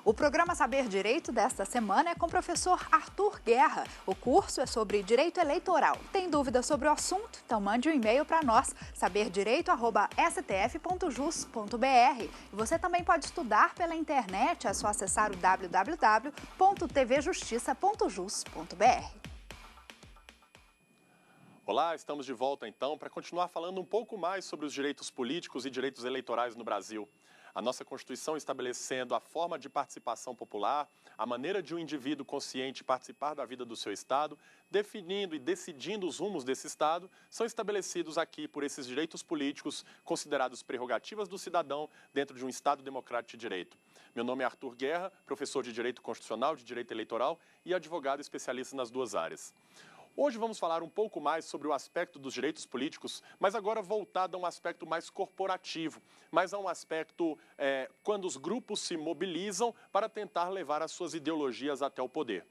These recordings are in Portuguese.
O programa Saber Direito desta semana é com o professor Arthur Guerra. O curso é sobre direito eleitoral. Tem dúvida sobre o assunto? Então mande um e-mail para nós, saberdireito@stf.jus.br. E você também pode estudar pela internet, é só acessar o www.tvjustiça.jus.br. Olá, estamos de volta então para continuar falando um pouco mais sobre os direitos políticos e direitos eleitorais no Brasil. A nossa Constituição estabelecendo a forma de participação popular, a maneira de um indivíduo consciente participar da vida do seu Estado, definindo e decidindo os rumos desse Estado, são estabelecidos aqui por esses direitos políticos considerados prerrogativas do cidadão dentro de um Estado democrático de direito. Meu nome é Arthur Guerra, professor de Direito Constitucional, de Direito Eleitoral e advogado especialista nas duas áreas. Hoje vamos falar um pouco mais sobre o aspecto dos direitos políticos, mas agora voltado a um aspecto mais corporativo, mas a um aspecto quando os grupos se mobilizam para tentar levar as suas ideologias até o poder.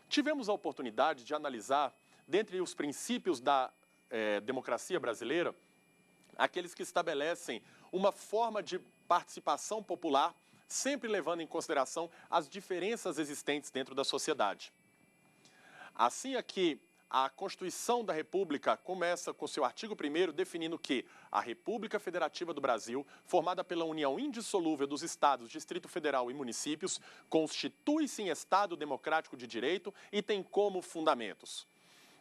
Tivemos a oportunidade de analisar, dentre os princípios da democracia brasileira, aqueles que estabelecem uma forma de participação popular, sempre levando em consideração as diferenças existentes dentro da sociedade. Assim aqui, a Constituição da República começa com seu artigo 1º definindo que a República Federativa do Brasil, formada pela união indissolúvel dos Estados, Distrito Federal e municípios, constitui-se em Estado democrático de direito e tem como fundamentos.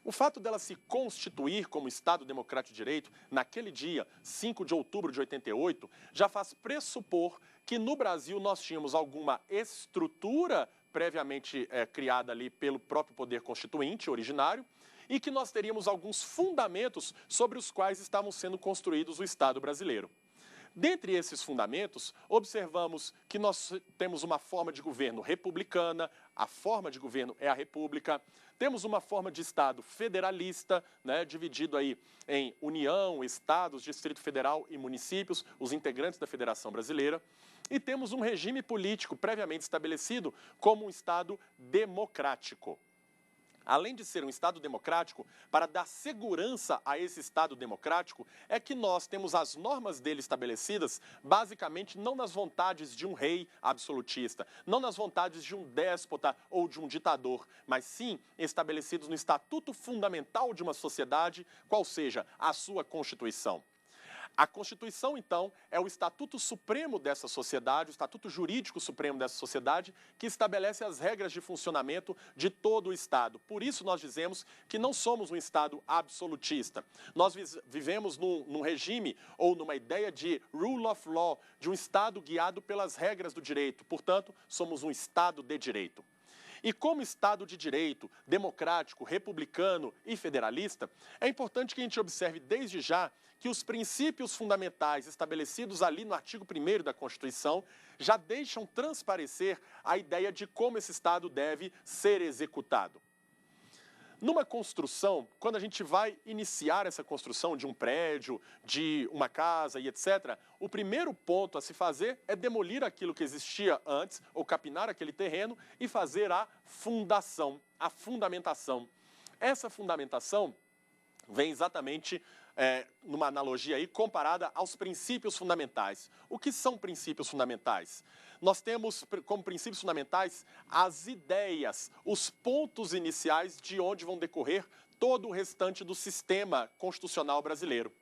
O fato dela se constituir como Estado democrático de direito, naquele dia, 5 de outubro de 88, já faz pressupor que no Brasil nós tínhamos alguma estrutura previamente criada ali pelo próprio poder constituinte originário, e que nós teríamos alguns fundamentos sobre os quais estavam sendo construídos o Estado brasileiro. Dentre esses fundamentos, observamos que nós temos uma forma de governo republicana, a forma de governo é a república, temos uma forma de Estado federalista, dividido aí em União, Estados, Distrito Federal e municípios, os integrantes da Federação Brasileira, e temos um regime político previamente estabelecido como um Estado democrático. Além de ser um Estado democrático, para dar segurança a esse Estado democrático, é que nós temos as normas dele estabelecidas, basicamente não nas vontades de um rei absolutista, não nas vontades de um déspota ou de um ditador, mas sim estabelecidos no Estatuto Fundamental de uma sociedade, qual seja a sua Constituição. A Constituição, então, é o Estatuto Supremo dessa sociedade, o Estatuto Jurídico Supremo dessa sociedade, que estabelece as regras de funcionamento de todo o Estado. Por isso nós dizemos que não somos um Estado absolutista. Nós vivemos num regime ou numa ideia de rule of law, de um Estado guiado pelas regras do direito. Portanto, somos um Estado de direito. E como Estado de direito, democrático, republicano e federalista, é importante que a gente observe desde já que os princípios fundamentais estabelecidos ali no artigo 1º da Constituição já deixam transparecer a ideia de como esse Estado deve ser executado. Numa construção, quando a gente vai iniciar essa construção de um prédio, de uma casa e etc., o primeiro ponto a se fazer é demolir aquilo que existia antes, ou capinar aquele terreno e fazer a fundação, a fundamentação. Essa fundamentação vem exatamente numa analogia aí comparada aos princípios fundamentais. O que são princípios fundamentais? Nós temos como princípios fundamentais as ideias, os pontos iniciais de onde vão decorrer todo o restante do sistema constitucional brasileiro.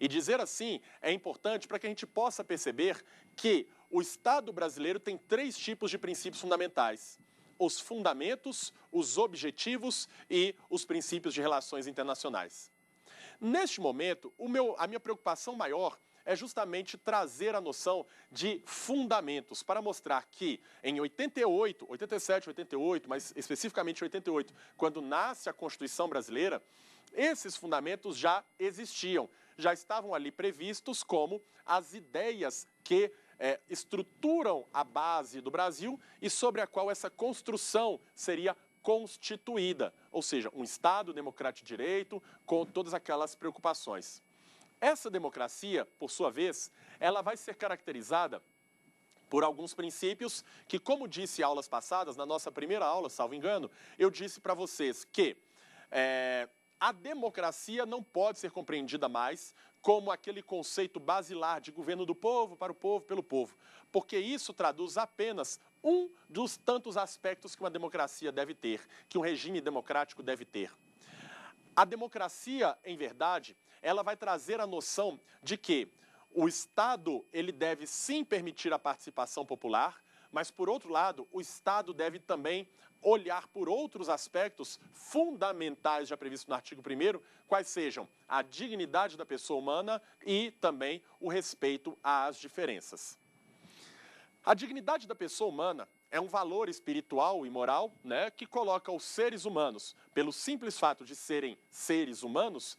E dizer assim é importante para que a gente possa perceber que o Estado brasileiro tem 3 tipos de princípios fundamentais: os fundamentos, os objetivos e os princípios de relações internacionais. Neste momento, a minha preocupação maior é justamente trazer a noção de fundamentos, para mostrar que em 88, 87, 88, mas especificamente 88, quando nasce a Constituição brasileira, esses fundamentos já existiam, já estavam ali previstos como as ideias que estruturam a base do Brasil e sobre a qual essa construção seria constituída, ou seja, um Estado democrático de direito com todas aquelas preocupações. Essa democracia, por sua vez, ela vai ser caracterizada por alguns princípios que, como disse em aulas passadas, na nossa primeira aula, salvo engano, eu disse para vocês que a democracia não pode ser compreendida mais como aquele conceito basilar de governo do povo, para o povo, pelo povo, porque isso traduz apenas um dos tantos aspectos que uma democracia deve ter, que um regime democrático deve ter. A democracia, em verdade, ela vai trazer a noção de que o Estado ele deve sim permitir a participação popular, mas, por outro lado, o Estado deve também olhar por outros aspectos fundamentais já previstos no artigo 1º, quais sejam a dignidade da pessoa humana e também o respeito às diferenças. A dignidade da pessoa humana é um valor espiritual e moral, né, que coloca os seres humanos, pelo simples fato de serem seres humanos,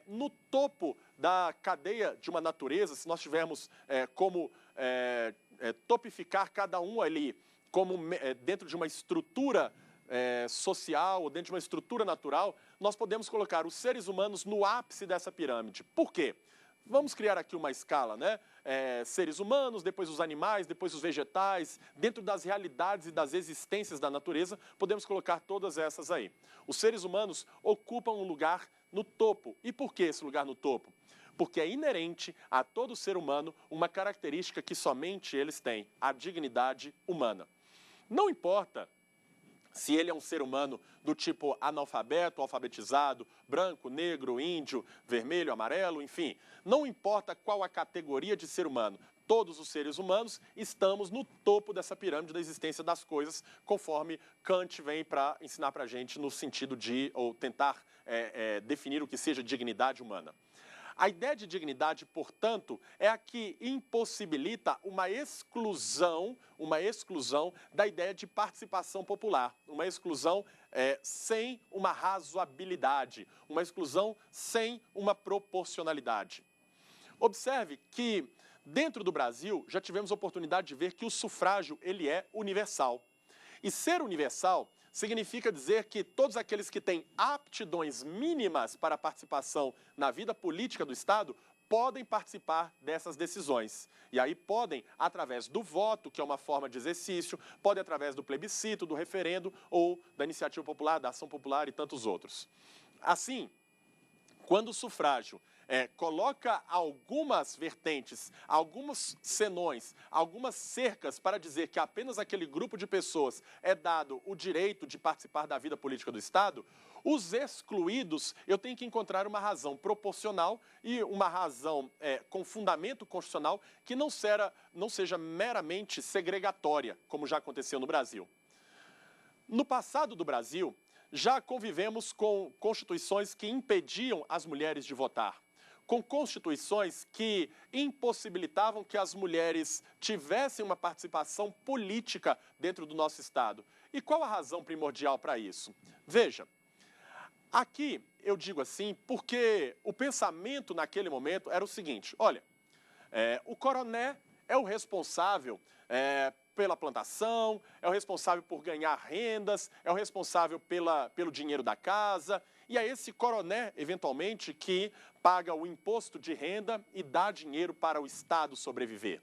no topo da cadeia de uma natureza. Se nós tivermos como topificar cada um ali como dentro de uma estrutura social, ou dentro de uma estrutura natural, nós podemos colocar os seres humanos no ápice dessa pirâmide. Por quê? Vamos criar aqui uma escala, né? Seres humanos, depois os animais, depois os vegetais, dentro das realidades e das existências da natureza, podemos colocar todas essas aí. Os seres humanos ocupam um lugar no topo. E por que esse lugar no topo? Porque é inerente a todo ser humano uma característica que somente eles têm, a dignidade humana. Não importa se ele é um ser humano do tipo analfabeto, alfabetizado, branco, negro, índio, vermelho, amarelo, enfim. Não importa qual a categoria de ser humano, todos os seres humanos estamos no topo dessa pirâmide da existência das coisas, conforme Kant vem para ensinar para a gente no sentido de, ou tentar definir o que seja dignidade humana. A ideia de dignidade, portanto, é a que impossibilita uma exclusão da ideia de participação popular, uma exclusão sem uma razoabilidade, uma exclusão sem uma proporcionalidade. Observe que, dentro do Brasil, já tivemos a oportunidade de ver que o sufrágio ele é universal. E ser universal significa dizer que todos aqueles que têm aptidões mínimas para a participação na vida política do Estado podem participar dessas decisões. E aí podem, através do voto, que é uma forma de exercício, podem através do plebiscito, do referendo ou da iniciativa popular, da ação popular e tantos outros. Assim, quando o sufrágio coloca algumas vertentes, alguns senões, algumas cercas para dizer que apenas aquele grupo de pessoas é dado o direito de participar da vida política do Estado, os excluídos, eu tenho que encontrar uma razão proporcional e uma razão com fundamento constitucional que não seja meramente segregatória, como já aconteceu no Brasil. No passado do Brasil, já convivemos com constituições que impediam as mulheres de votar, com constituições que impossibilitavam que as mulheres tivessem uma participação política dentro do nosso Estado. E qual a razão primordial para isso? Veja, aqui eu digo assim porque o pensamento naquele momento era o seguinte: olha, o coroné é o responsável pela plantação, é o responsável por ganhar rendas, é o responsável pelo dinheiro da casa, e é esse coroné, eventualmente, que paga o imposto de renda e dá dinheiro para o Estado sobreviver.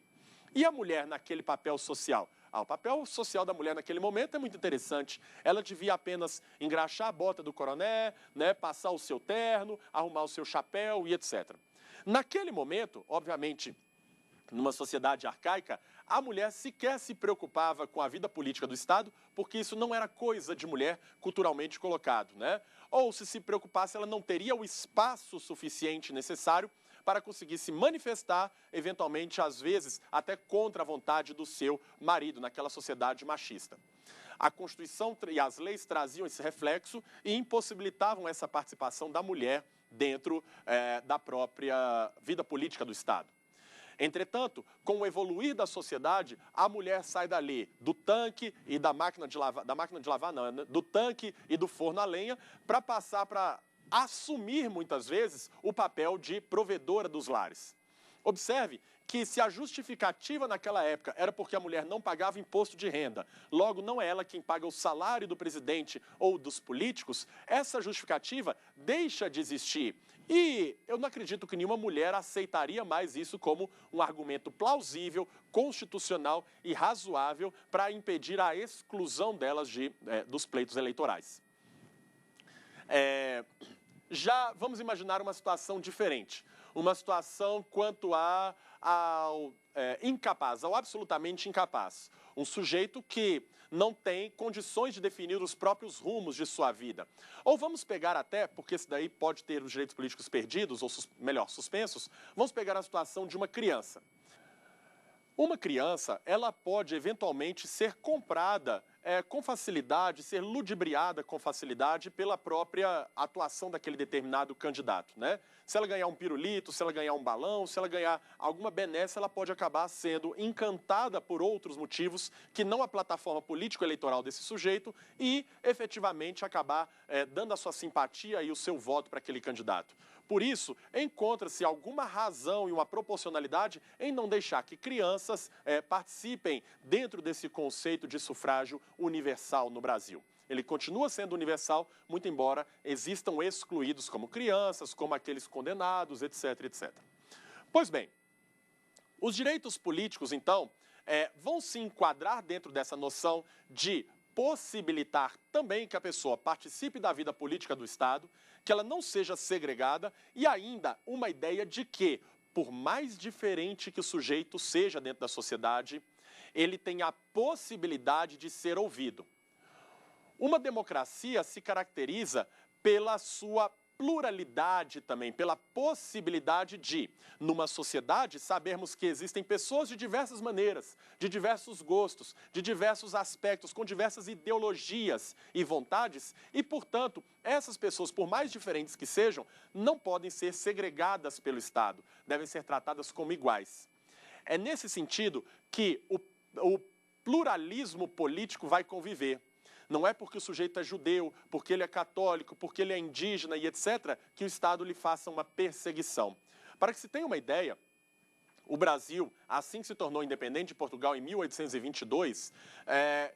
E a mulher naquele papel social? O papel social da mulher naquele momento é muito interessante. Ela devia apenas engraxar a bota do coroné, né, passar o seu terno, arrumar o seu chapéu e etc. Naquele momento, obviamente, numa sociedade arcaica, a mulher sequer se preocupava com a vida política do Estado, porque isso não era coisa de mulher culturalmente colocado, né? Ou se preocupasse, ela não teria o espaço suficiente necessário para conseguir se manifestar, eventualmente, às vezes, até contra a vontade do seu marido, naquela sociedade machista. A Constituição e as leis traziam esse reflexo e impossibilitavam essa participação da mulher dentro da própria vida política do Estado. Entretanto, com o evoluir da sociedade, a mulher sai dali do tanque e da máquina de lavar, do tanque e do forno a lenha, para passar para assumir, muitas vezes, o papel de provedora dos lares. Observe que se a justificativa naquela época era porque a mulher não pagava imposto de renda, logo não é ela quem paga o salário do presidente ou dos políticos, essa justificativa deixa de existir. E eu não acredito que nenhuma mulher aceitaria mais isso como um argumento plausível, constitucional e razoável para impedir a exclusão delas dos pleitos eleitorais. Já vamos imaginar uma situação diferente, uma situação quanto ao incapaz, ao absolutamente incapaz. um sujeito que não tem condições de definir os próprios rumos de sua vida. Ou vamos pegar até, porque esse daí pode ter os direitos políticos perdidos, ou melhor, suspensos, vamos pegar a situação de uma criança. Uma criança, ela pode eventualmente ser comprada com facilidade, ser ludibriada com facilidade pela própria atuação daquele determinado candidato, né? Se ela ganhar um pirulito, se ela ganhar um balão, se ela ganhar alguma benesse, ela pode acabar sendo encantada por outros motivos que não a plataforma político-eleitoral desse sujeito e efetivamente acabar dando a sua simpatia e o seu voto para aquele candidato. Por isso, encontra-se alguma razão e uma proporcionalidade em não deixar que crianças participem dentro desse conceito de sufrágio universal no Brasil. Ele continua sendo universal, muito embora existam excluídos como crianças, como aqueles condenados, etc, etc. Pois bem, os direitos políticos, então, vão se enquadrar dentro dessa noção de possibilitar também que a pessoa participe da vida política do Estado, que ela não seja segregada e ainda uma ideia de que, por mais diferente que o sujeito seja dentro da sociedade, ele tem a possibilidade de ser ouvido. Uma democracia se caracteriza pela sua pluralidade também, pela possibilidade de, numa sociedade, sabermos que existem pessoas de diversas maneiras, de diversos gostos, de diversos aspectos, com diversas ideologias e vontades, e, portanto, essas pessoas, por mais diferentes que sejam, não podem ser segregadas pelo Estado, devem ser tratadas como iguais. É nesse sentido que o pluralismo político vai conviver. Não é porque o sujeito é judeu, porque ele é católico, porque ele é indígena e etc., que o Estado lhe faça uma perseguição. Para que se tenha uma ideia, o Brasil, assim que se tornou independente de Portugal em 1822,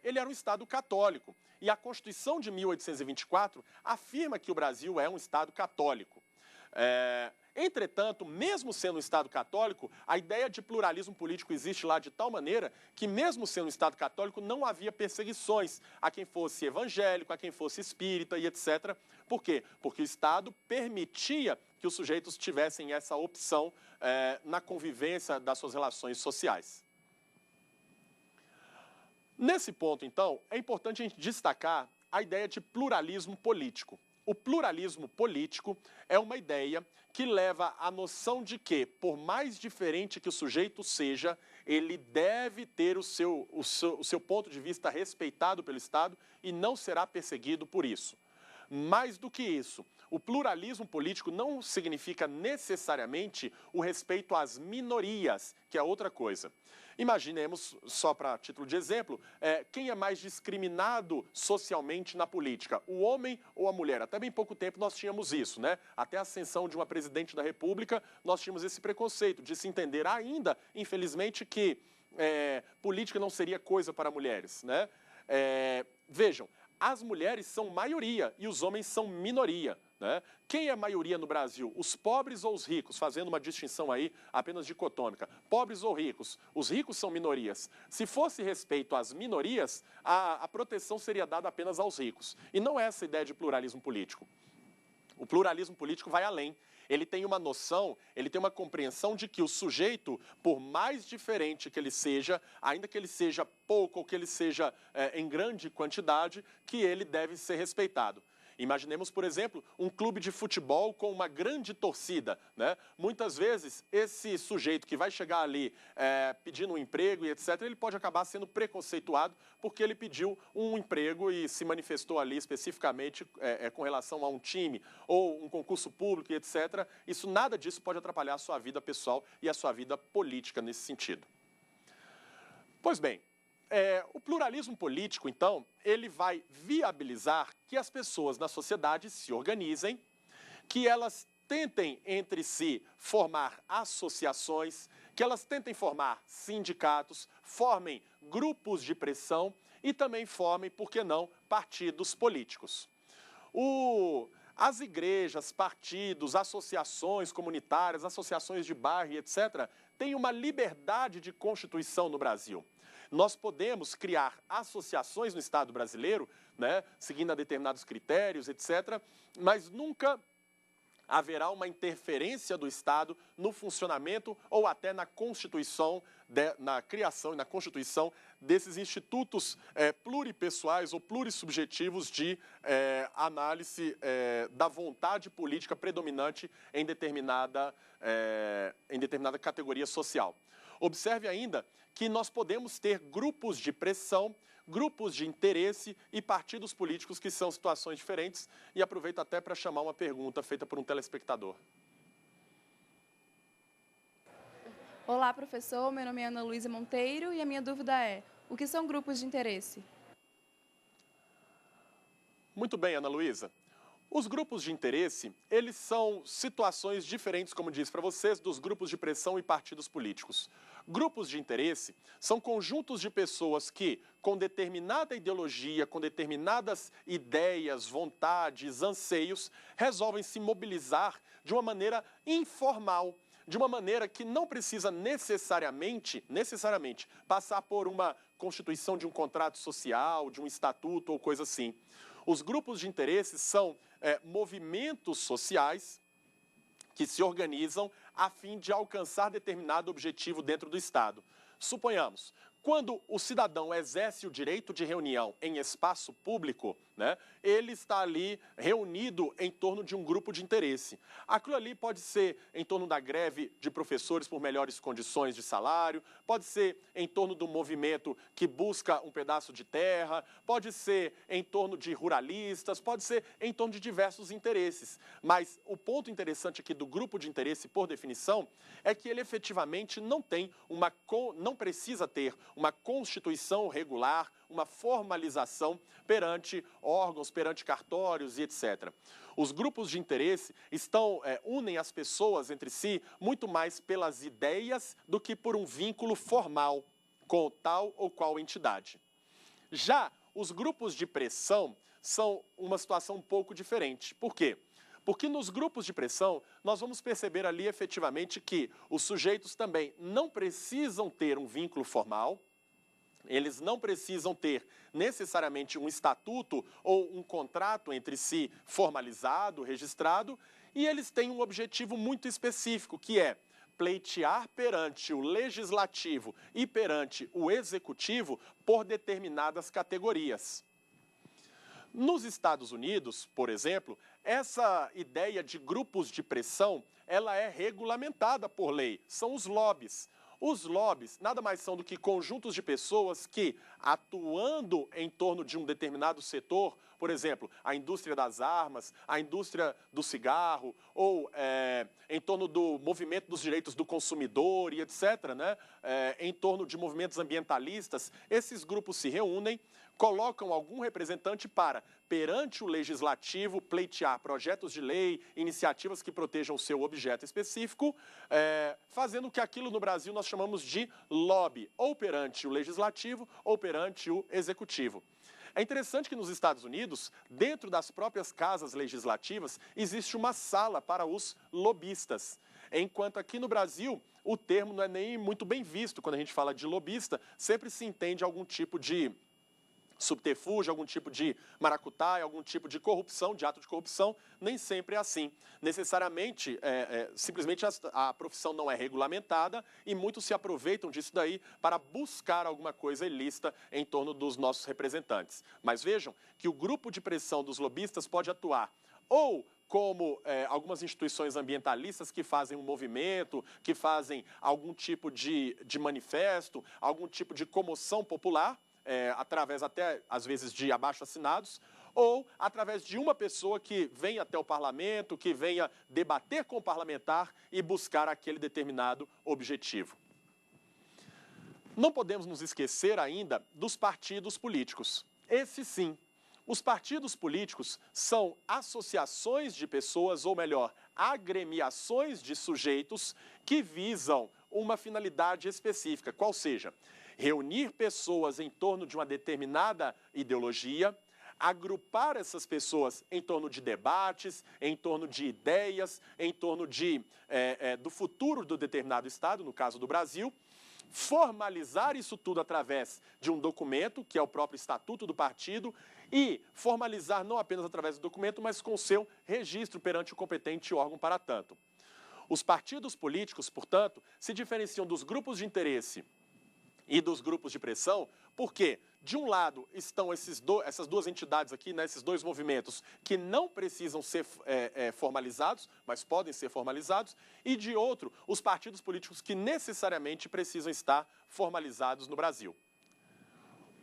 ele era um Estado católico. E a Constituição de 1824 afirma que o Brasil é um Estado católico. Entretanto, mesmo sendo um Estado católico, a ideia de pluralismo político existe lá de tal maneira que, mesmo sendo um Estado católico, não havia perseguições a quem fosse evangélico, a quem fosse espírita e etc. Por quê? Porque o Estado permitia que os sujeitos tivessem essa opção na convivência das suas relações sociais. Nesse ponto, então, é importante a gente destacar a ideia de pluralismo político. O pluralismo político é uma ideia que leva à noção de que, por mais diferente que o sujeito seja, ele deve ter o seu ponto de vista respeitado pelo Estado e não será perseguido por isso. Mais do que isso, o pluralismo político não significa necessariamente o respeito às minorias, que é outra coisa. Imaginemos, só para título de exemplo, quem é mais discriminado socialmente na política, o homem ou a mulher? Até bem pouco tempo nós tínhamos isso, né? Até a ascensão de uma presidente da República, nós tínhamos esse preconceito de se entender ainda, infelizmente, que política não seria coisa para mulheres, né? Vejam, as mulheres são maioria e os homens são minoria, né? Quem é maioria no Brasil? Os pobres ou os ricos? Fazendo uma distinção aí apenas dicotômica. Pobres ou ricos? Os ricos são minorias. Se fosse respeito às minorias, a proteção seria dada apenas aos ricos. E não é essa a ideia de pluralismo político. O pluralismo político vai além. Ele tem uma noção, ele tem uma compreensão de que o sujeito, por mais diferente que ele seja, ainda que ele seja pouco ou que ele seja em grande quantidade, que ele deve ser respeitado. Imaginemos, por exemplo, um clube de futebol com uma grande torcida, né? Muitas vezes, esse sujeito que vai chegar ali pedindo um emprego e etc., ele pode acabar sendo preconceituado porque ele pediu um emprego e se manifestou ali especificamente com relação a um time ou um concurso público e etc. Nada disso pode atrapalhar a sua vida pessoal e a sua vida política nesse sentido. Pois bem, o pluralismo político, então, ele vai viabilizar que as pessoas na sociedade se organizem, que elas tentem entre si formar associações, que elas tentem formar sindicatos, formem grupos de pressão e também formem, por que não, partidos políticos. As igrejas, partidos, associações comunitárias, associações de bairro, etc., têm uma liberdade de constituição no Brasil. Nós podemos criar associações no Estado brasileiro, né, seguindo a determinados critérios, etc., mas nunca haverá uma interferência do Estado no funcionamento ou até na constituição, na criação e na constituição desses institutos pluripessoais ou plurissubjetivos de análise da vontade política predominante em determinada categoria social. Observe ainda que nós podemos ter grupos de pressão, grupos de interesse e partidos políticos que são situações diferentes. E aproveito até para chamar uma pergunta feita por um telespectador. Olá, professor. Meu nome é Ana Luísa Monteiro e a minha dúvida é: o que são grupos de interesse? Muito bem, Ana Luísa. Os grupos de interesse, eles são situações diferentes, como disse para vocês, dos grupos de pressão e partidos políticos. Grupos de interesse são conjuntos de pessoas que, com determinada ideologia, com determinadas ideias, vontades, anseios, resolvem se mobilizar de uma maneira informal, de uma maneira que não precisa necessariamente passar por uma constituição de um contrato social, de um estatuto ou coisa assim. Os grupos de interesse são movimentos sociais que se organizam a fim de alcançar determinado objetivo dentro do Estado. Suponhamos, quando o cidadão exerce o direito de reunião em espaço público, né, ele está ali reunido em torno de um grupo de interesse. Aquilo ali pode ser em torno da greve de professores por melhores condições de salário, pode ser em torno do movimento que busca um pedaço de terra, pode ser em torno de ruralistas, pode ser em torno de diversos interesses. Mas o ponto interessante aqui do grupo de interesse, por definição, é que ele efetivamente não precisa ter uma constituição regular, uma formalização perante órgãos, perante cartórios e etc. Os grupos de interesse unem as pessoas entre si muito mais pelas ideias do que por um vínculo formal com tal ou qual entidade. Já os grupos de pressão são uma situação um pouco diferente. Por quê? Porque nos grupos de pressão, nós vamos perceber ali efetivamente que os sujeitos também não precisam ter um vínculo formal, eles não precisam ter necessariamente um estatuto ou um contrato entre si formalizado, registrado, e eles têm um objetivo muito específico, que é pleitear perante o legislativo e perante o executivo por determinadas categorias. Nos Estados Unidos, por exemplo, essa ideia de grupos de pressão, ela é regulamentada por lei, são os lobbies. Os lobbies nada mais são do que conjuntos de pessoas que, atuando em torno de um determinado setor, por exemplo, a indústria das armas, a indústria do cigarro, ou em torno do movimento dos direitos do consumidor e etc., né? Em torno de movimentos ambientalistas, esses grupos se reúnem, colocam algum representante para, perante o legislativo, pleitear projetos de lei, iniciativas que protejam o seu objeto específico, fazendo que aquilo no Brasil nós chamamos de lobby, ou perante o legislativo ou perante o executivo. É interessante que nos Estados Unidos, dentro das próprias casas legislativas, existe uma sala para os lobistas. Enquanto aqui no Brasil, o termo não é nem muito bem visto. Quando a gente fala de lobista, sempre se entende algum tipo de subterfúgio, algum tipo de maracutaia, algum tipo de corrupção, de ato de corrupção. Nem sempre é assim. Necessariamente, simplesmente a profissão não é regulamentada e muitos se aproveitam disso daí para buscar alguma coisa ilícita em torno dos nossos representantes. Mas vejam que o grupo de pressão dos lobistas pode atuar ou como algumas instituições ambientalistas que fazem um movimento, que fazem algum tipo de manifesto, algum tipo de comoção popular, através até, às vezes, de abaixo-assinados, ou através de uma pessoa que venha até o parlamento, que venha debater com o parlamentar e buscar aquele determinado objetivo. Não podemos nos esquecer ainda dos partidos políticos. Esses sim. Os partidos políticos são associações de pessoas, ou melhor, agremiações de sujeitos que visam uma finalidade específica, qual seja, reunir pessoas em torno de uma determinada ideologia, agrupar essas pessoas em torno de debates, em torno de ideias, em torno do futuro do determinado Estado, no caso do Brasil, formalizar isso tudo através de um documento, que é o próprio Estatuto do Partido, e formalizar não apenas através do documento, mas com seu registro perante o competente órgão para tanto. Os partidos políticos, portanto, se diferenciam dos grupos de interesse e dos grupos de pressão, porque, de um lado, estão essas duas entidades aqui, né, esses dois movimentos, que não precisam ser formalizados, mas podem ser formalizados, e, de outro, os partidos políticos que necessariamente precisam estar formalizados no Brasil.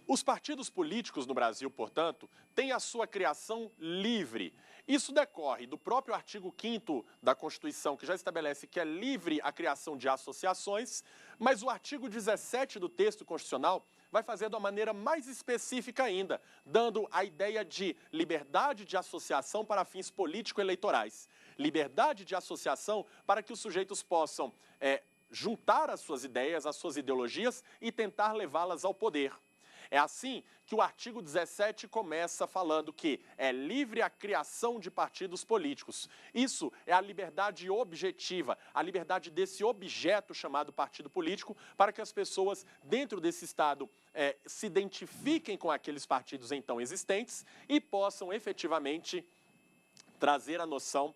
Os partidos políticos no Brasil, portanto, têm a sua criação livre. Isso decorre do próprio artigo 5º da Constituição, que já estabelece que é livre a criação de associações, mas o artigo 17 do texto constitucional vai fazer de uma maneira mais específica ainda, dando a ideia de liberdade de associação para fins político-eleitorais. Liberdade de associação para que os sujeitos possam juntar as suas ideias, as suas ideologias e tentar levá-las ao poder. É assim que o artigo 17 começa falando que é livre a criação de partidos políticos. Isso é a liberdade objetiva, a liberdade desse objeto chamado partido político, para que as pessoas dentro desse Estado se identifiquem com aqueles partidos então existentes e possam efetivamente trazer a noção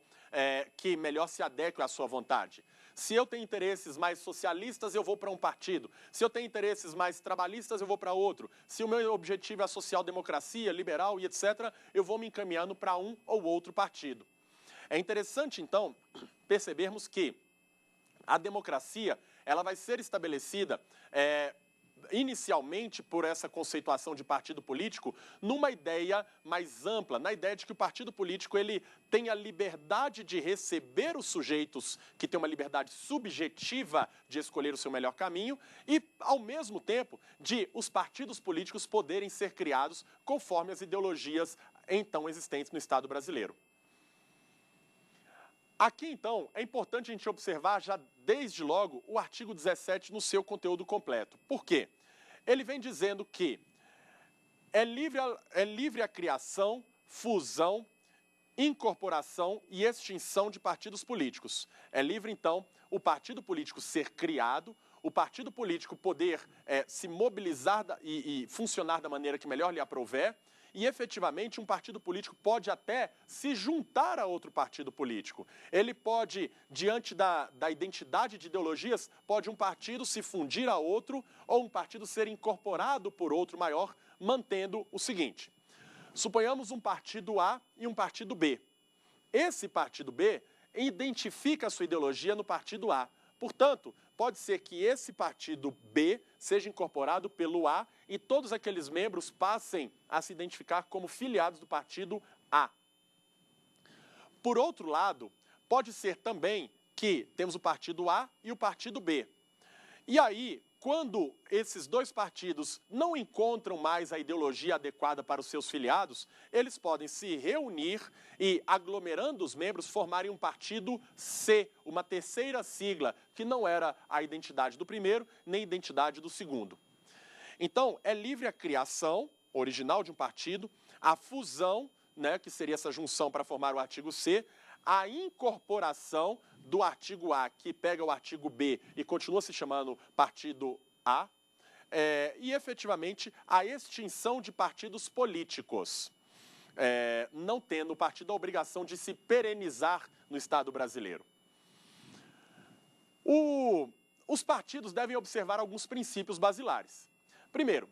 que melhor se adeque à sua vontade. Se eu tenho interesses mais socialistas, eu vou para um partido. Se eu tenho interesses mais trabalhistas, eu vou para outro. Se o meu objetivo é a social-democracia, liberal e etc., eu vou me encaminhando para um ou outro partido. É interessante, então, percebermos que a democracia ela vai ser estabelecida inicialmente por essa conceituação de partido político numa ideia mais ampla, na ideia de que o partido político ele tem a liberdade de receber os sujeitos que têm uma liberdade subjetiva de escolher o seu melhor caminho e, ao mesmo tempo, de os partidos políticos poderem ser criados conforme as ideologias então existentes no Estado brasileiro. Aqui, então, é importante a gente observar já desde logo o artigo 17 no seu conteúdo completo. Por quê? Ele vem dizendo que é livre a criação, fusão, incorporação e extinção de partidos políticos. É livre, então, o partido político ser criado, o partido político poder se mobilizar e funcionar da maneira que melhor lhe aprouver, e, efetivamente, um partido político pode até se juntar a outro partido político. Ele pode, diante da identidade de ideologias, pode um partido se fundir a outro ou um partido ser incorporado por outro maior, mantendo o seguinte. Suponhamos um partido A e um partido B. Esse partido B identifica a sua ideologia no partido A. Portanto, pode ser que esse partido B seja incorporado pelo A e todos aqueles membros passem a se identificar como filiados do partido A. Por outro lado, pode ser também que temos o partido A e o partido B. E aí, quando esses dois partidos não encontram mais a ideologia adequada para os seus filiados, eles podem se reunir e, aglomerando os membros, formarem um partido C, uma terceira sigla, que não era a identidade do primeiro, nem a identidade do segundo. Então, é livre a criação original de um partido, a fusão, né, que seria essa junção para formar o artigo C, a incorporação do artigo A, que pega o artigo B e continua se chamando partido A, e, efetivamente, a extinção de partidos políticos, não tendo o partido a obrigação de se perenizar no Estado brasileiro. Os partidos devem observar alguns princípios basilares. Primeiro,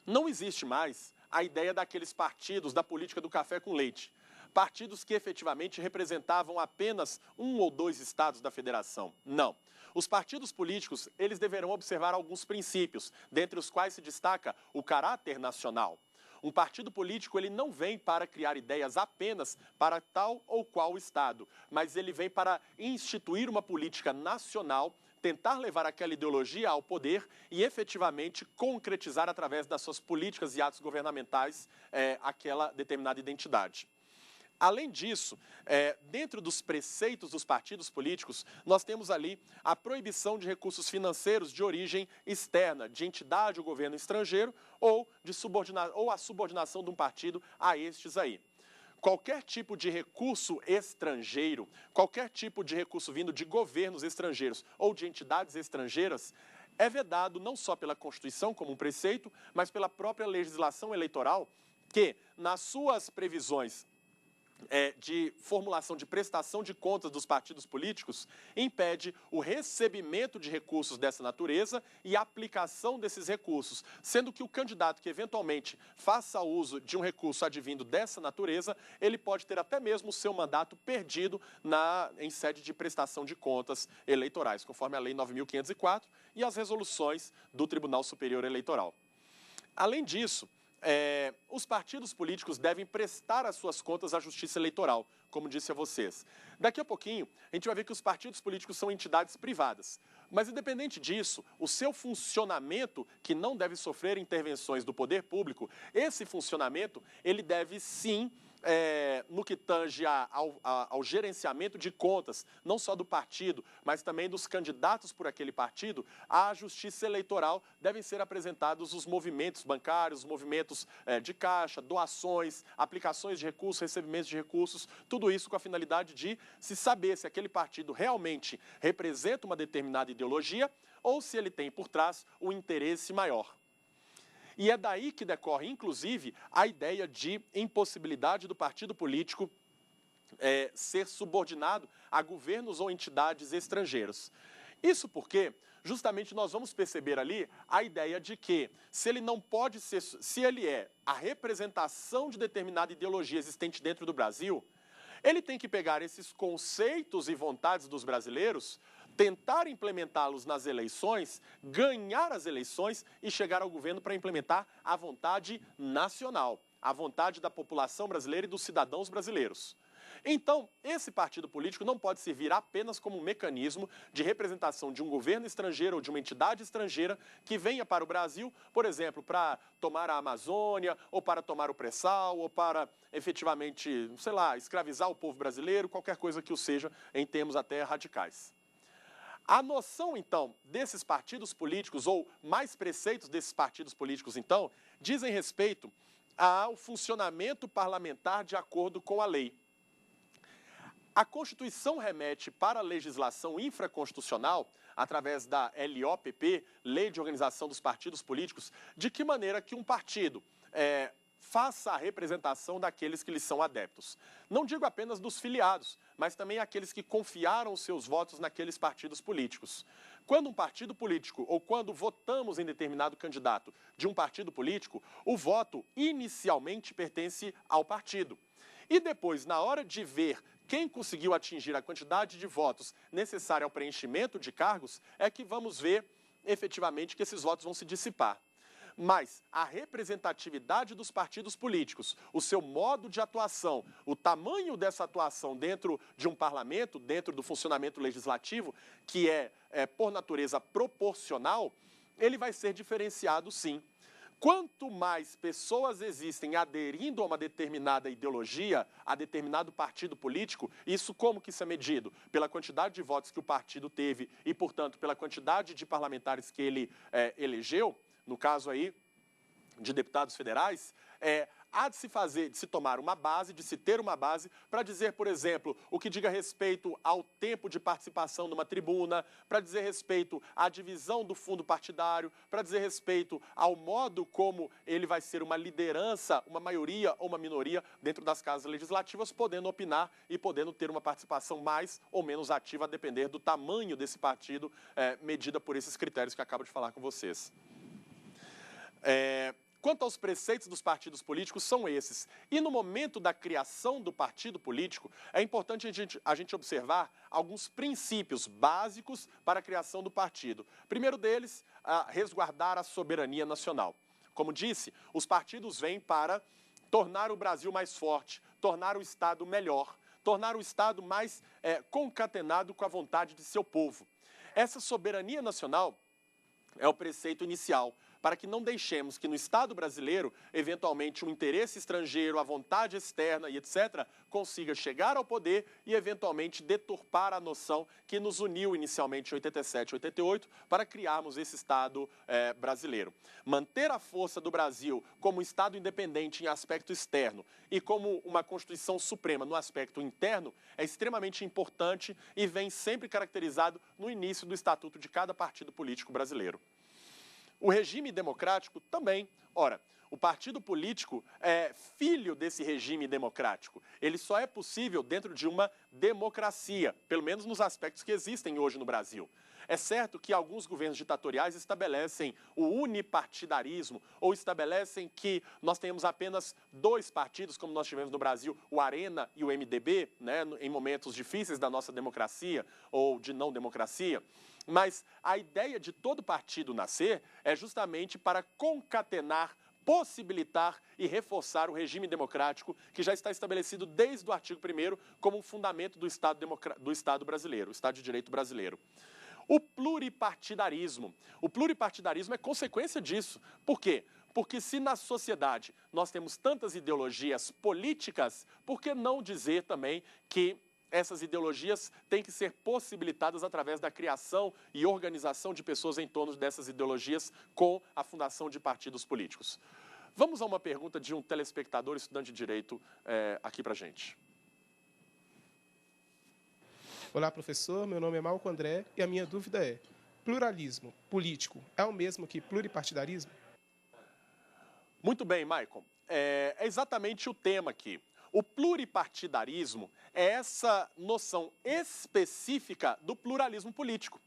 não existe mais a ideia daqueles partidos da política do café com leite. Partidos que efetivamente representavam apenas um ou dois estados da federação. Não. Os partidos políticos, eles deverão observar alguns princípios, dentre os quais se destaca o caráter nacional. Um partido político, ele não vem para criar ideias apenas para tal ou qual estado, mas ele vem para instituir uma política nacional, tentar levar aquela ideologia ao poder e efetivamente concretizar através das suas políticas e atos governamentais aquela determinada identidade. Além disso, dentro dos preceitos dos partidos políticos, nós temos ali a proibição de recursos financeiros de origem externa, de entidade ou governo estrangeiro, ou a subordinação de um partido a estes aí. Qualquer tipo de recurso estrangeiro, qualquer tipo de recurso vindo de governos estrangeiros ou de entidades estrangeiras, é vedado não só pela Constituição como um preceito, mas pela própria legislação eleitoral, que, nas suas previsões de formulação de prestação de contas dos partidos políticos, impede o recebimento de recursos dessa natureza e a aplicação desses recursos, sendo que o candidato que eventualmente faça uso de um recurso advindo dessa natureza, ele pode ter até mesmo o seu mandato perdido em sede de prestação de contas eleitorais, conforme a Lei 9.504 e as resoluções do Tribunal Superior Eleitoral. Além disso, os partidos políticos devem prestar as suas contas à Justiça Eleitoral, como disse a vocês. Daqui a pouquinho, a gente vai ver que os partidos políticos são entidades privadas. Mas, independente disso, o seu funcionamento, que não deve sofrer intervenções do poder público, esse funcionamento, ele deve sim, no que tange ao gerenciamento de contas, não só do partido, mas também dos candidatos por aquele partido, à Justiça Eleitoral devem ser apresentados os movimentos bancários, os movimentos de caixa, doações, aplicações de recursos, recebimentos de recursos, tudo isso com a finalidade de se saber se aquele partido realmente representa uma determinada ideologia ou se ele tem por trás um interesse maior. E é daí que decorre, inclusive, a ideia de impossibilidade do partido político ser subordinado a governos ou entidades estrangeiros. Isso porque, justamente, nós vamos perceber ali a ideia de que, se ele não pode ser, se ele é a representação de determinada ideologia existente dentro do Brasil, ele tem que pegar esses conceitos e vontades dos brasileiros, tentar implementá-los nas eleições, ganhar as eleições e chegar ao governo para implementar a vontade nacional, a vontade da população brasileira e dos cidadãos brasileiros. Então, esse partido político não pode servir apenas como um mecanismo de representação de um governo estrangeiro ou de uma entidade estrangeira que venha para o Brasil, por exemplo, para tomar a Amazônia, ou para tomar o pré-sal, ou para, efetivamente, sei lá, escravizar o povo brasileiro, qualquer coisa que o seja, em termos até radicais. A noção, então, desses partidos políticos, ou mais preceitos desses partidos políticos, então, dizem respeito ao funcionamento parlamentar de acordo com a lei. A Constituição remete para a legislação infraconstitucional, através da LOPP, Lei de Organização dos Partidos Políticos, de que maneira que um partido faça a representação daqueles que lhes são adeptos. Não digo apenas dos filiados, mas também aqueles que confiaram os seus votos naqueles partidos políticos. Quando um partido político, ou quando votamos em determinado candidato de um partido político, o voto inicialmente pertence ao partido. E depois, na hora de ver quem conseguiu atingir a quantidade de votos necessária ao preenchimento de cargos, é que vamos ver efetivamente que esses votos vão se dissipar. Mas a representatividade dos partidos políticos, o seu modo de atuação, o tamanho dessa atuação dentro de um parlamento, dentro do funcionamento legislativo, que por natureza proporcional, ele vai ser diferenciado sim. Quanto mais pessoas existem aderindo a uma determinada ideologia, a determinado partido político, isso como que isso é medido? Pela quantidade de votos que o partido teve e, portanto, pela quantidade de parlamentares que ele elegeu, no caso aí de deputados federais, há de se tomar uma base, de se ter uma base para dizer, por exemplo, o que diga respeito ao tempo de participação numa tribuna, para dizer respeito à divisão do fundo partidário, para dizer respeito ao modo como ele vai ser uma liderança, uma maioria ou uma minoria dentro das casas legislativas, podendo opinar e podendo ter uma participação mais ou menos ativa, a depender do tamanho desse partido, medida por esses critérios que eu acabo de falar com vocês. Quanto aos preceitos dos partidos políticos, são esses. E no momento da criação do partido político, é importante a gente observar alguns princípios básicos para a criação do partido. Primeiro deles, resguardar a soberania nacional. Como disse, os partidos vêm para tornar o Brasil mais forte, tornar o Estado melhor, tornar o Estado mais concatenado com a vontade de seu povo. Essa soberania nacional é o preceito inicial, para que não deixemos que no Estado brasileiro, eventualmente, um interesse estrangeiro, a vontade externa e etc., consiga chegar ao poder e, eventualmente, deturpar a noção que nos uniu inicialmente em 87 e 88 para criarmos esse Estado brasileiro. Manter a força do Brasil como Estado independente em aspecto externo e como uma Constituição Suprema no aspecto interno é extremamente importante e vem sempre caracterizado no início do estatuto de cada partido político brasileiro. O regime democrático também. Ora, o partido político é filho desse regime democrático. Ele só é possível dentro de uma democracia, pelo menos nos aspectos que existem hoje no Brasil. É certo que alguns governos ditatoriais estabelecem o unipartidarismo ou estabelecem que nós tenhamos apenas 2 partidos, como nós tivemos no Brasil, o Arena e o MDB, né, em momentos difíceis da nossa democracia ou de não democracia. Mas a ideia de todo partido nascer é justamente para concatenar, possibilitar e reforçar o regime democrático que já está estabelecido desde o artigo 1º como um fundamento do Estado brasileiro, o Estado de Direito brasileiro. O pluripartidarismo. O pluripartidarismo é consequência disso. Por quê? Porque se na sociedade nós temos tantas ideologias políticas, por que não dizer também que essas ideologias têm que ser possibilitadas através da criação e organização de pessoas em torno dessas ideologias com a fundação de partidos políticos? Vamos a uma pergunta de um telespectador estudante de Direito aqui para a gente. Olá, professor. Meu nome é Malco André e a minha dúvida é: pluralismo político é o mesmo que pluripartidarismo? Muito bem, Maicon. É exatamente o tema aqui. O pluripartidarismo é essa noção específica do pluralismo político.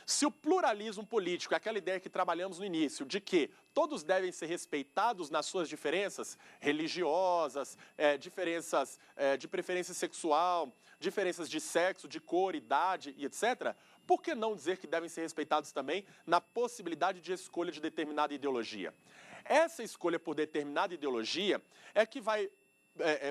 Se o pluralismo político é aquela ideia que trabalhamos no início, de que todos devem ser respeitados nas suas diferenças religiosas, diferenças de preferência sexual, diferenças de sexo, de cor, idade e etc., por que não dizer que devem ser respeitados também na possibilidade de escolha de determinada ideologia? Essa escolha por determinada ideologia é que vai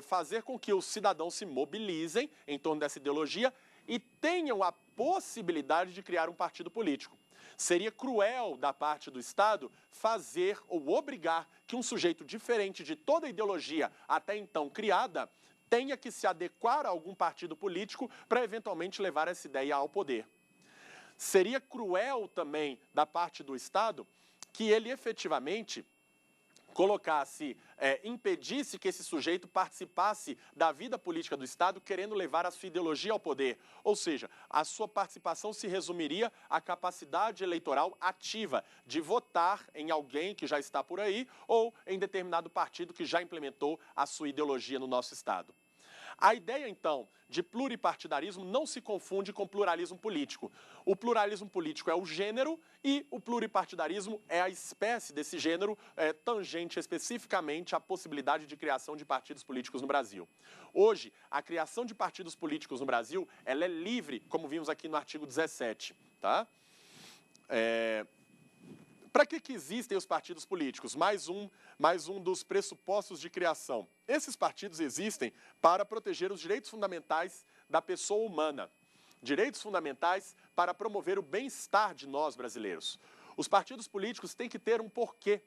fazer com que os cidadãos se mobilizem em torno dessa ideologia e tenham a possibilidade de criar um partido político. Seria cruel da parte do Estado fazer ou obrigar que um sujeito diferente de toda a ideologia até então criada tenha que se adequar a algum partido político para eventualmente levar essa ideia ao poder. Seria cruel também da parte do Estado que ele efetivamente colocasse, impedisse que esse sujeito participasse da vida política do Estado, querendo levar a sua ideologia ao poder. Ou seja, a sua participação se resumiria à capacidade eleitoral ativa de votar em alguém que já está por aí ou em determinado partido que já implementou a sua ideologia no nosso Estado. A ideia, então, de pluripartidarismo não se confunde com pluralismo político. O pluralismo político é o gênero e o pluripartidarismo é a espécie desse gênero, tangente especificamente à possibilidade de criação de partidos políticos no Brasil. Hoje, a criação de partidos políticos no Brasil, ela é livre, como vimos aqui no artigo 17, tá? Para que existem os partidos políticos? Mais um dos pressupostos de criação. Esses partidos existem para proteger os direitos fundamentais da pessoa humana. Direitos fundamentais para promover o bem-estar de nós brasileiros. Os partidos políticos têm que ter um porquê.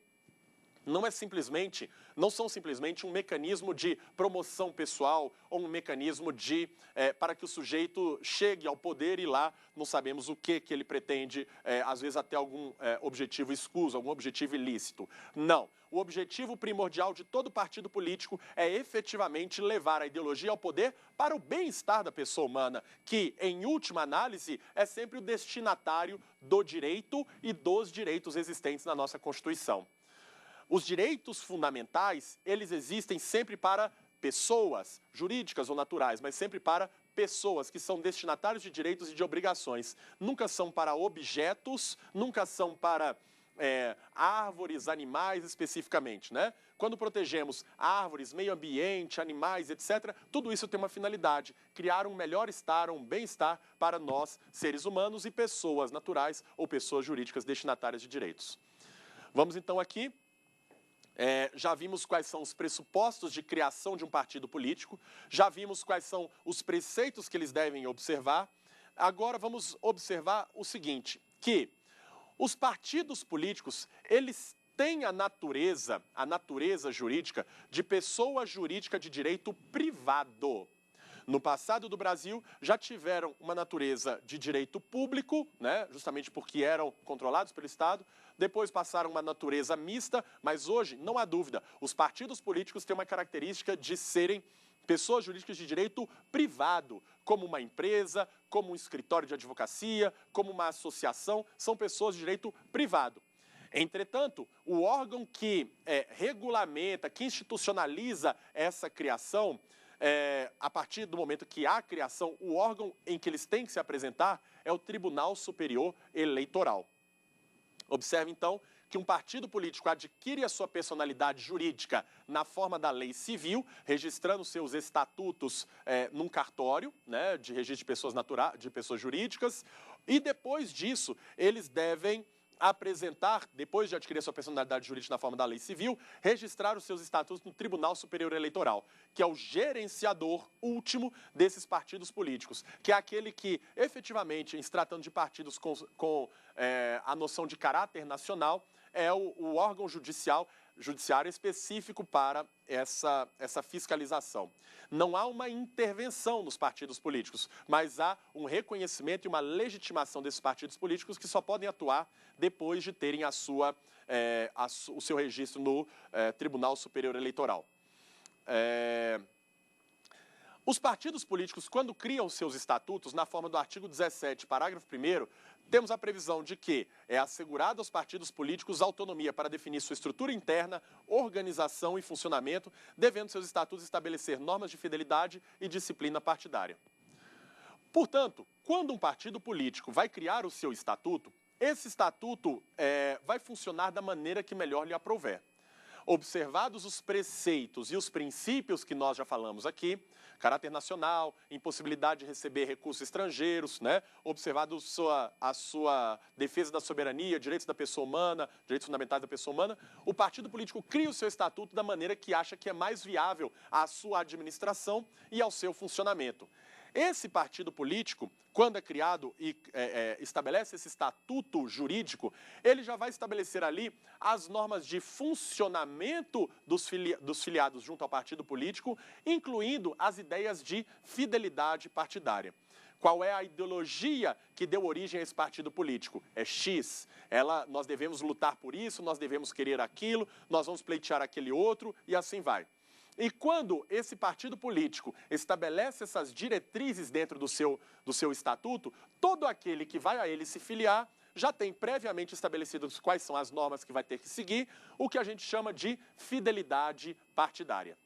Não são simplesmente um mecanismo de promoção pessoal ou um mecanismo para que o sujeito chegue ao poder e lá não sabemos o que ele pretende, às vezes até algum objetivo escuso, algum objetivo ilícito. Não. O objetivo primordial de todo partido político é efetivamente levar a ideologia ao poder para o bem-estar da pessoa humana, que, em última análise, é sempre o destinatário do direito e dos direitos existentes na nossa Constituição. Os direitos fundamentais, eles existem sempre para pessoas, jurídicas ou naturais, mas sempre para pessoas que são destinatários de direitos e de obrigações. Nunca são para objetos, nunca são para árvores, animais especificamente, né? Quando protegemos árvores, meio ambiente, animais, etc., tudo isso tem uma finalidade, criar um melhor estar, um bem-estar para nós, seres humanos e pessoas naturais ou pessoas jurídicas destinatárias de direitos. Vamos então aqui. Já vimos quais são os pressupostos de criação de um partido político, já vimos quais são os preceitos que eles devem observar. Agora vamos observar o seguinte, que os partidos políticos, eles têm a natureza jurídica de pessoa jurídica de direito privado. No passado do Brasil, já tiveram uma natureza de direito público, né, justamente porque eram controlados pelo Estado. Depois passaram uma natureza mista, mas hoje, não há dúvida, os partidos políticos têm uma característica de serem pessoas jurídicas de direito privado, como uma empresa, como um escritório de advocacia, como uma associação, são pessoas de direito privado. Entretanto, o órgão que regulamenta, que institucionaliza essa criação, a partir do momento que há a criação, o órgão em que eles têm que se apresentar é o Tribunal Superior Eleitoral. Observe, então, que um partido político adquire a sua personalidade jurídica na forma da lei civil, registrando seus estatutos num cartório, né, de registro de pessoas de pessoas jurídicas, e depois disso eles devem apresentar, depois de adquirir a sua personalidade jurídica na forma da lei civil, registrar os seus estatutos no Tribunal Superior Eleitoral, que é o gerenciador último desses partidos políticos, que é aquele que, efetivamente, em se tratando de partidos com a noção de caráter nacional, é o órgão judiciário específico para essa fiscalização. Não há uma intervenção nos partidos políticos, mas há um reconhecimento e uma legitimação desses partidos políticos que só podem atuar depois de terem o seu registro no Tribunal Superior Eleitoral. Os partidos políticos, quando criam seus estatutos, na forma do artigo 17, parágrafo 1º, temos a previsão de que é assegurada aos partidos políticos autonomia para definir sua estrutura interna, organização e funcionamento, devendo seus estatutos estabelecer normas de fidelidade e disciplina partidária. Portanto, quando um partido político vai criar o seu estatuto, esse estatuto vai funcionar da maneira que melhor lhe aprouver. Observados os preceitos e os princípios que nós já falamos aqui, caráter nacional, impossibilidade de receber recursos estrangeiros, né? Observado a sua defesa da soberania, direitos da pessoa humana, direitos fundamentais da pessoa humana, o partido político cria o seu estatuto da maneira que acha que é mais viável à sua administração e ao seu funcionamento. Esse partido político, quando é criado e estabelece esse estatuto jurídico, ele já vai estabelecer ali as normas de funcionamento dos filiados junto ao partido político, incluindo as ideias de fidelidade partidária. Qual é a ideologia que deu origem a esse partido político? É X. Nós devemos lutar por isso, nós devemos querer aquilo, nós vamos pleitear aquele outro e assim vai. E quando esse partido político estabelece essas diretrizes dentro do seu estatuto, todo aquele que vai a ele se filiar já tem previamente estabelecidos quais são as normas que vai ter que seguir, o que a gente chama de fidelidade partidária.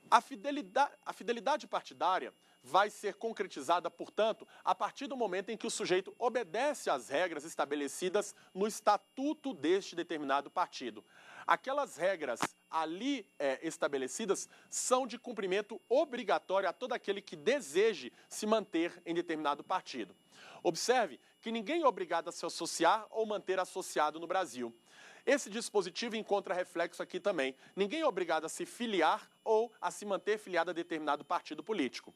A fidelidade partidária vai ser concretizada, portanto, a partir do momento em que o sujeito obedece às regras estabelecidas no estatuto deste determinado partido. Aquelas regras ali estabelecidas são de cumprimento obrigatório a todo aquele que deseje se manter em determinado partido. Observe que ninguém é obrigado a se associar ou manter associado no Brasil. Esse dispositivo encontra reflexo aqui também. Ninguém é obrigado a se filiar ou a se manter filiado a determinado partido político.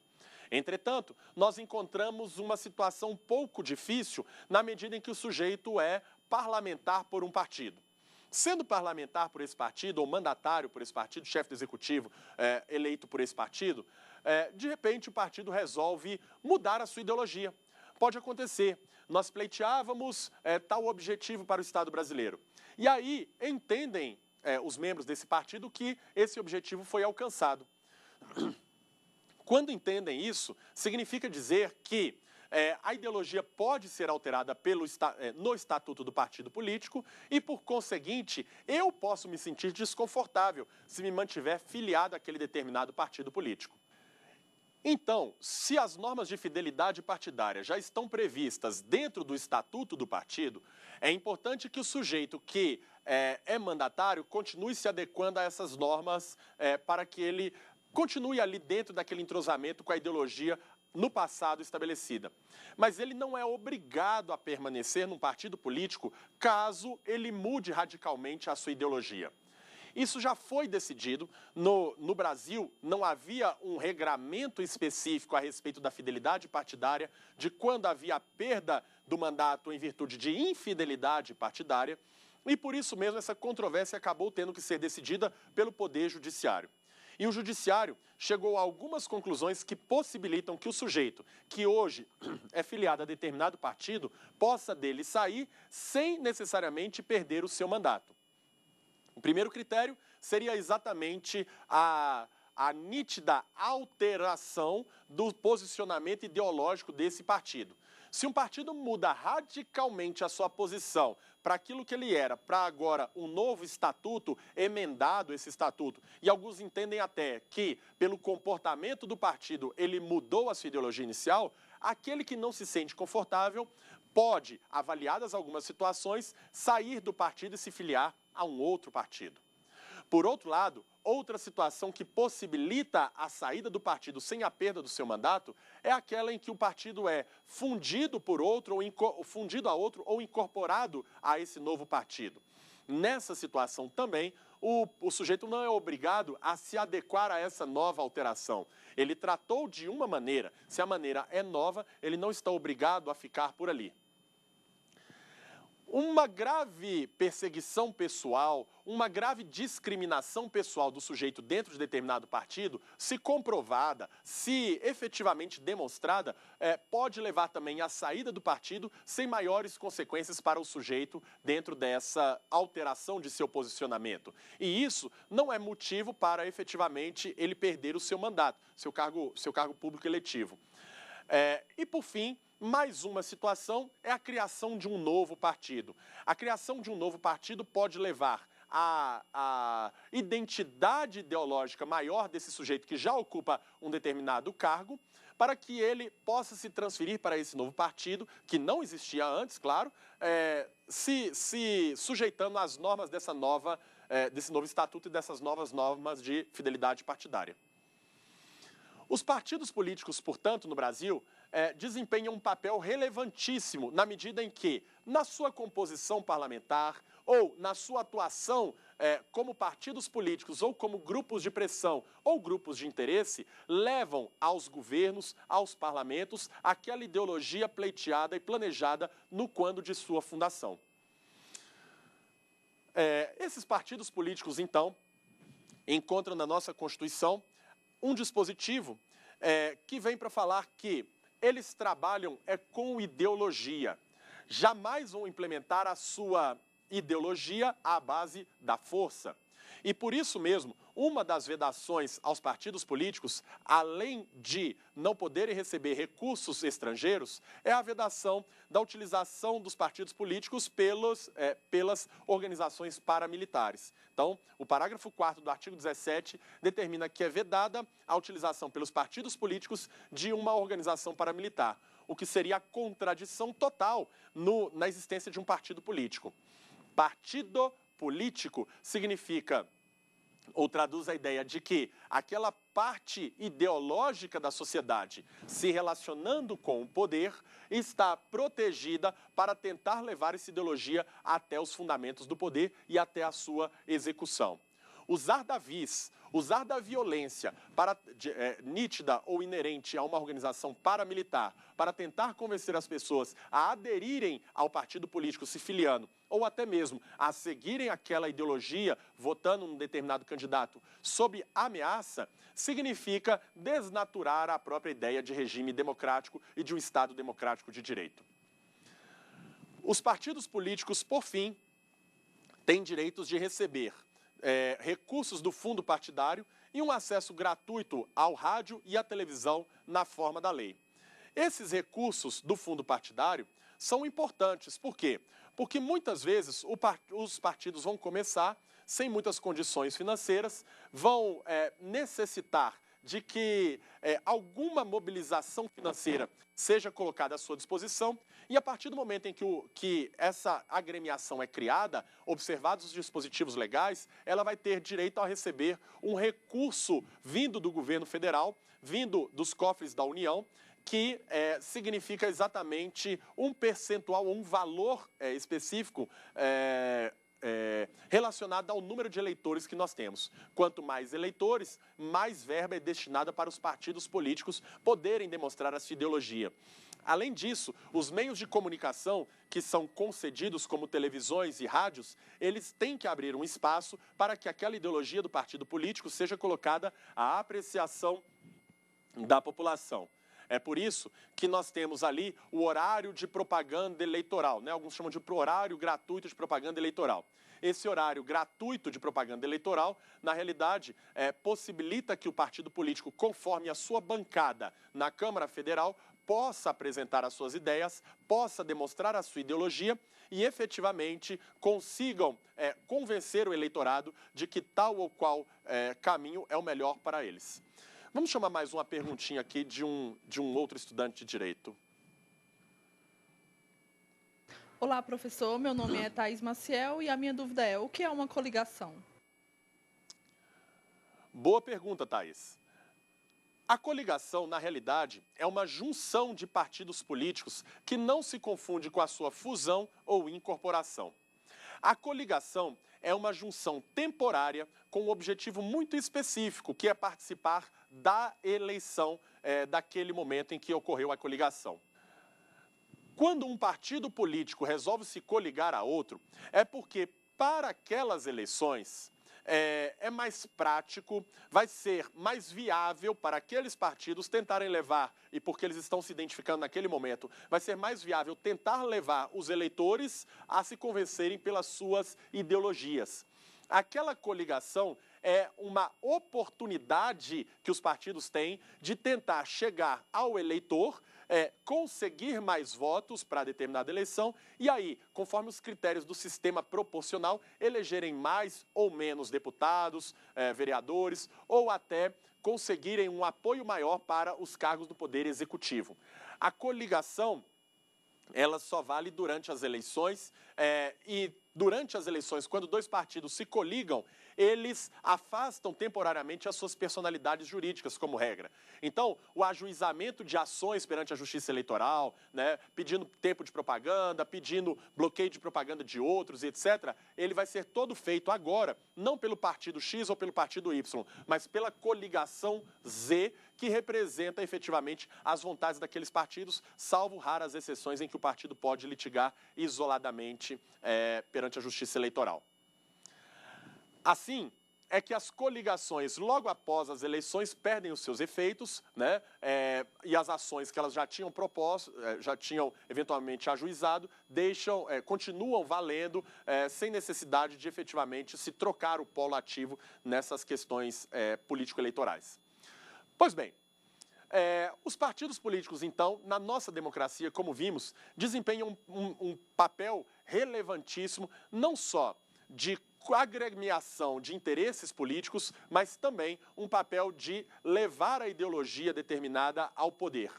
Entretanto, nós encontramos uma situação um pouco difícil na medida em que o sujeito é parlamentar por um partido. Sendo parlamentar por esse partido, ou mandatário por esse partido, chefe do executivo eleito por esse partido, de repente o partido resolve mudar a sua ideologia. Pode acontecer. Nós pleiteávamos tal objetivo para o Estado brasileiro. E aí entendem os membros desse partido que esse objetivo foi alcançado. Quando entendem isso, significa dizer que a ideologia pode ser alterada no estatuto do partido político e, por conseguinte, eu posso me sentir desconfortável se me mantiver filiado àquele determinado partido político. Então, se as normas de fidelidade partidária já estão previstas dentro do estatuto do partido, é importante que o sujeito que é mandatário continue se adequando a essas normas para que ele continue ali dentro daquele entrosamento com a ideologia no passado estabelecida. Mas ele não é obrigado a permanecer num partido político caso ele mude radicalmente a sua ideologia. Isso já foi decidido. No Brasil, não havia um regramento específico a respeito da fidelidade partidária, de quando havia a perda do mandato em virtude de infidelidade partidária, e por isso mesmo essa controvérsia acabou tendo que ser decidida pelo Poder Judiciário. E o Judiciário chegou a algumas conclusões que possibilitam que o sujeito, que hoje é filiado a determinado partido, possa dele sair sem necessariamente perder o seu mandato. O primeiro critério seria exatamente a nítida alteração do posicionamento ideológico desse partido. Se um partido muda radicalmente a sua posição para aquilo que ele era, para agora um novo estatuto, emendado esse estatuto, e alguns entendem até que, pelo comportamento do partido, ele mudou a sua ideologia inicial, aquele que não se sente confortável pode, avaliadas algumas situações, sair do partido e se filiar a um outro partido. Por outro lado, outra situação que possibilita a saída do partido sem a perda do seu mandato é aquela em que o partido é fundido por outro, ou fundido a outro ou incorporado a esse novo partido. Nessa situação também, o sujeito não é obrigado a se adequar a essa nova alteração. Ele tratou de uma maneira, se a maneira é nova, ele não está obrigado a ficar por ali. Uma grave perseguição pessoal, uma grave discriminação pessoal do sujeito dentro de determinado partido, se comprovada, se efetivamente demonstrada, pode levar também à saída do partido sem maiores consequências para o sujeito dentro dessa alteração de seu posicionamento. E isso não é motivo para efetivamente ele perder o seu mandato, seu cargo público eletivo. E por fim, mais uma situação é a criação de um novo partido. A criação de um novo partido pode levar à identidade ideológica maior desse sujeito que já ocupa um determinado cargo, para que ele possa se transferir para esse novo partido, que não existia antes, claro, se sujeitando às normas desse novo estatuto e dessas novas normas de fidelidade partidária. Os partidos políticos, portanto, no Brasil, desempenham um papel relevantíssimo na medida em que, na sua composição parlamentar ou na sua atuação como partidos políticos ou como grupos de pressão ou grupos de interesse, levam aos governos, aos parlamentos, aquela ideologia pleiteada e planejada no quando de sua fundação. Esses partidos políticos, então, encontram na nossa Constituição um dispositivo que vem para falar que eles trabalham com ideologia. Jamais vão implementar a sua ideologia à base da força. E por isso mesmo, uma das vedações aos partidos políticos, além de não poderem receber recursos estrangeiros, é a vedação da utilização dos partidos políticos pelas organizações paramilitares. Então, o parágrafo 4º do artigo 17 determina que é vedada a utilização pelos partidos políticos de uma organização paramilitar, o que seria a contradição total na existência de um partido político. Partido político significa, ou traduz a ideia de que aquela parte ideológica da sociedade se relacionando com o poder está protegida para tentar levar essa ideologia até os fundamentos do poder e até a sua execução. Usar da vis, usar da violência nítida ou inerente a uma organização paramilitar para tentar convencer as pessoas a aderirem ao partido político se filiando ou até mesmo a seguirem aquela ideologia votando num determinado candidato sob ameaça, significa desnaturar a própria ideia de regime democrático e de um Estado democrático de direito. Os partidos políticos, por fim, têm direitos de receber recursos do fundo partidário e um acesso gratuito ao rádio e à televisão na forma da lei. Esses recursos do fundo partidário são importantes. Por quê? Porque muitas vezes os partidos vão começar sem muitas condições financeiras, vão necessitar de que alguma mobilização financeira seja colocada à sua disposição e a partir do momento em que essa agremiação é criada, observados os dispositivos legais, ela vai ter direito a receber um recurso vindo do governo federal, vindo dos cofres da União, que significa exatamente um percentual, um valor específico relacionado ao número de eleitores que nós temos. Quanto mais eleitores, mais verba é destinada para os partidos políticos poderem demonstrar a sua ideologia. Além disso, os meios de comunicação que são concedidos como televisões e rádios, eles têm que abrir um espaço para que aquela ideologia do partido político seja colocada à apreciação da população. É por isso que nós temos ali o horário de propaganda eleitoral, né? Alguns chamam de horário gratuito de propaganda eleitoral. Esse horário gratuito de propaganda eleitoral, na realidade, possibilita que o partido político, conforme a sua bancada na Câmara Federal, possa apresentar as suas ideias, possa demonstrar a sua ideologia e efetivamente consigam convencer o eleitorado de que tal ou qual caminho é o melhor para eles. Vamos chamar mais uma perguntinha aqui de um outro estudante de Direito. Olá, professor. Meu nome é Thaís Maciel e a minha dúvida é: o que é uma coligação? Boa pergunta, Thaís. A coligação, na realidade, é uma junção de partidos políticos que não se confunde com a sua fusão ou incorporação. A coligação é uma junção temporária com um objetivo muito específico, que é participar da eleição daquele momento em que ocorreu a coligação. Quando um partido político resolve se coligar a outro, é porque para aquelas eleições é mais prático, vai ser mais viável para aqueles partidos tentarem levar, e porque eles estão se identificando naquele momento, vai ser mais viável tentar levar os eleitores a se convencerem pelas suas ideologias. Aquela coligação é uma oportunidade que os partidos têm de tentar chegar ao eleitor, conseguir mais votos para determinada eleição e aí, conforme os critérios do sistema proporcional, elegerem mais ou menos deputados, vereadores ou até conseguirem um apoio maior para os cargos do Poder Executivo. A coligação, ela só vale durante as eleições e durante as eleições, quando dois partidos se coligam, eles afastam temporariamente as suas personalidades jurídicas, como regra. Então, o ajuizamento de ações perante a Justiça Eleitoral, pedindo tempo de propaganda, pedindo bloqueio de propaganda de outros, etc., ele vai ser todo feito agora, não pelo partido X ou pelo partido Y, mas pela coligação Z, que representa efetivamente as vontades daqueles partidos, salvo raras exceções em que o partido pode litigar isoladamente perante a Justiça Eleitoral. Assim, é que as coligações, logo após as eleições, perdem os seus efeitos, e as ações que elas já tinham proposto, já tinham eventualmente ajuizado, continuam valendo, sem necessidade de efetivamente se trocar o polo ativo nessas questões político-eleitorais. Pois bem, os partidos políticos, então, na nossa democracia, como vimos, desempenham um papel relevantíssimo, não só de agremiação de interesses políticos, mas também um papel de levar a ideologia determinada ao poder.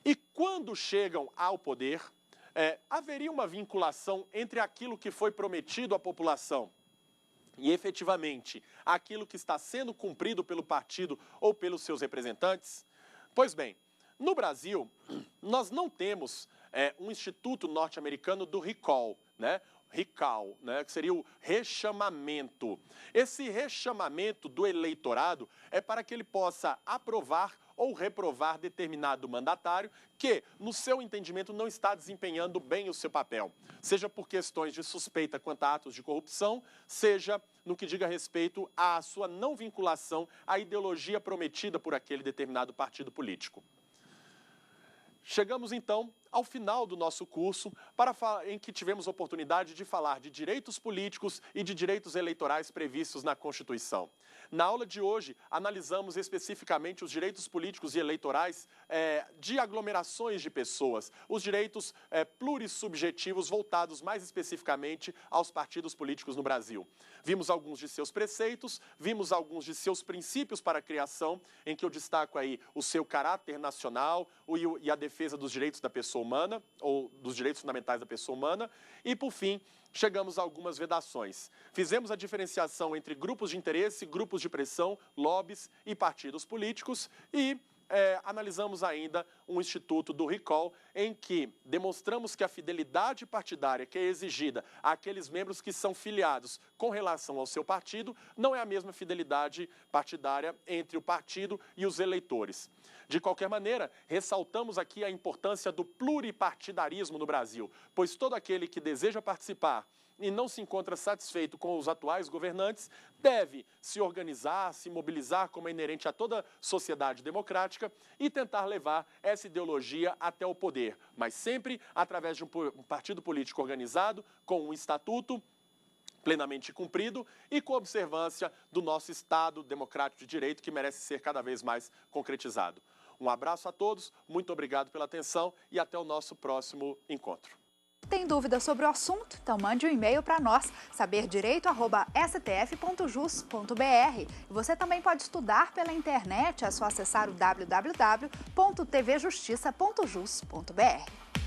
E quando chegam ao poder, haveria uma vinculação entre aquilo que foi prometido à população e, efetivamente, aquilo que está sendo cumprido pelo partido ou pelos seus representantes? Pois bem, no Brasil, nós não temos um instituto norte-americano do recall, que seria o rechamamento. Esse rechamamento do eleitorado é para que ele possa aprovar ou reprovar determinado mandatário que, no seu entendimento, não está desempenhando bem o seu papel, seja por questões de suspeita quanto a atos de corrupção, seja no que diga respeito à sua não vinculação à ideologia prometida por aquele determinado partido político. Chegamos, então, ao final do nosso curso, em que tivemos a oportunidade de falar de direitos políticos e de direitos eleitorais previstos na Constituição. Na aula de hoje, analisamos especificamente os direitos políticos e eleitorais de aglomerações de pessoas, os direitos plurissubjetivos voltados mais especificamente aos partidos políticos no Brasil. Vimos alguns de seus preceitos, vimos alguns de seus princípios para a criação, em que eu destaco aí o seu caráter nacional e a defesa dos direitos da pessoa humana, ou dos direitos fundamentais da pessoa humana, e, por fim, chegamos a algumas vedações. Fizemos a diferenciação entre grupos de interesse, grupos de pressão, lobbies e partidos políticos e analisamos ainda um instituto do recall em que demonstramos que a fidelidade partidária que é exigida àqueles membros que são filiados com relação ao seu partido não é a mesma fidelidade partidária entre o partido e os eleitores. De qualquer maneira, ressaltamos aqui a importância do pluripartidarismo no Brasil, pois todo aquele que deseja participar e não se encontra satisfeito com os atuais governantes, deve se organizar, se mobilizar, como é inerente a toda sociedade democrática, e tentar levar essa ideologia até o poder, mas sempre através de um partido político organizado, com um estatuto plenamente cumprido e com observância do nosso Estado democrático de direito, que merece ser cada vez mais concretizado. Um abraço a todos, muito obrigado pela atenção e até o nosso próximo encontro. Tem dúvida sobre o assunto? Então mande um e-mail para nós, saberdireito@stf.jus.br. E você também pode estudar pela internet, é só acessar o www.tvjustiça.jus.br.